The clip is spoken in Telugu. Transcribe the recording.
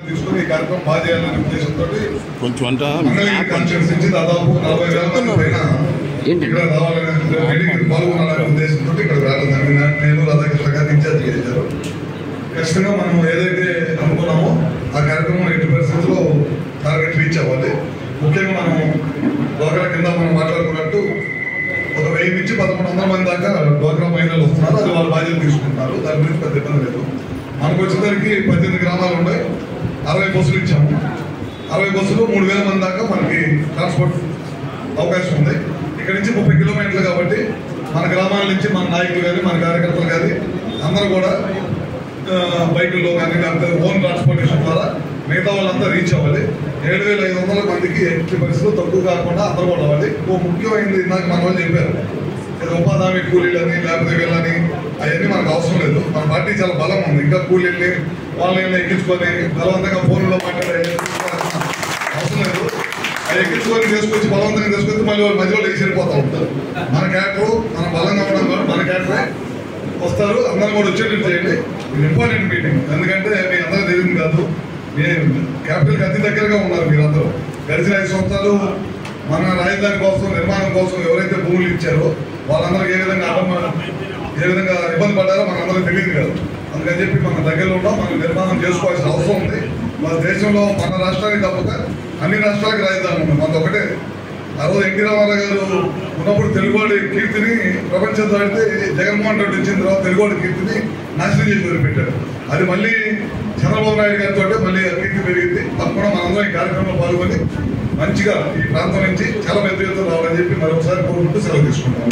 తీసుకుని ఈ కార్యక్రమం బాగా చేయాలనే ఉద్దేశంతో కొంచెం కాన్ఫరెన్స్ నుంచి దాదాపు 40,000 మంది పైన ఇక్కడ రావాలనే మీటింగ్ పాల్గొనాలనే ఉద్దేశంతో ఇక్కడ రావడం జరిగింది. నేను రాధాకృష్ణ గారిని ఇన్ఛార్జ్ చేశారు. ఖచ్చితంగా మనం ఏదైతే అనుకున్నామో ఆ కార్యక్రమం 80% టార్గెట్ రీచ్ అవ్వాలి. ముఖ్యంగా మనం డ్వాక్రా కింద మనం మాట్లాడుకున్నట్టు ఒక 1000 నుంచి 1100 మంది దాకా డ్వాక్రా మహిళలు వస్తున్నారు. అది వాళ్ళ బాధ్యత తీసుకుంటున్నారు. దాని గురించి పెద్ద ఇబ్బంది లేదు. మనకు వచ్చేసరికి 18 గ్రామాలు ఉన్నాయి. 60 బస్సులు ఇచ్చాము. 60 బస్సులు 3000 మంది దాకా మనకి ట్రాన్స్పోర్ట్ అవకాశం ఉంది. ఇక్కడ నుంచి 30 కిలోమీటర్లు కాబట్టి మన గ్రామాల నుంచి మన నాయకులు కానీ మన కార్యకర్తలు కానీ అందరూ కూడా బైకుల్లో కానీ లేకపోతే ఓన్ ట్రాన్స్పోర్టేషన్ ద్వారా మిగతా వాళ్ళంతా రీచ్ అవ్వాలి. 7,500 మందికి ఎట్టి పరిస్థితులు తక్కువ కాకుండా అందరూ కూడా అవ్వాలి. ముఖ్యమైనది ఇందాక మన వాళ్ళు చెప్పారు, ఉపాధి హామీ కూలీలని లేకపోతే వీళ్ళని అవన్నీ మనకు అవసరం లేదు. మన పార్టీ చాలా బలం ఉంది. ఇంకా కూలీల్ని వాళ్ళని ఎక్కించుకొని బలవంతంగా ఫోన్లో మాట్లాడే అవసరం లేదు. అవి ఎక్కించుకొని తీసుకొచ్చి బలవంతంగా తీసుకొచ్చి మళ్ళీ వాళ్ళు మధ్యలో వెళ్ళిపోతూ ఉంటారు. మన క్యాటర్ మన బలంగా ఉండడం ద్వారా మన క్యాటరే వస్తారు. అందరూ కూడా వచ్చేటట్టు చేయండి. ఇది ఇంపార్టెంట్ మీటింగ్. ఎందుకంటే మీ అందరూ తెలియదు కాదు, క్యాపిటల్కి అతి దగ్గరగా ఉన్నారు మీరందరూ. గడిచిన 5 సంవత్సరాలు మన రాజధాని కోసం నిర్మాణం కోసం ఎవరైతే భూములు ఇచ్చారో వాళ్ళందరికీ ఏ విధంగా ఇబ్బంది పడ్డారో మనందరూ తెలియదు కాదు. అందుకని చెప్పి మన దగ్గరలో ఉంటాం. మనం నిర్మాణం చేసుకోవాల్సిన అవసరం ఉంది. మన దేశంలో మన రాష్ట్రానికి తప్పక అన్ని రాష్ట్రాలకు రాజధాని ఉంది. మనది ఒకటే. ఆ రోజు ఎన్టీ రామారావు గారు ఉన్నప్పుడు తెలుగువాడి కీర్తిని ప్రపంచంతో ఆడితే జగన్మోహన్ రెడ్డి వచ్చిన తర్వాత తెలుగువాడి కీర్తిని నాశనం చేసి వదిలిపెట్టారు. అది మళ్ళీ చంద్రబాబు నాయుడు గారితో మళ్ళీ కీర్తి పెరిగింది. తప్పకుండా మనందరం ఈ కార్యక్రమంలో పాల్గొని మంచిగా ఈ ప్రాంతం నుంచి చాలా పెద్ద ఎత్తున రావాలని చెప్పి మరొకసారి కోరుకుంటూ సెలవు తీసుకుంటాం.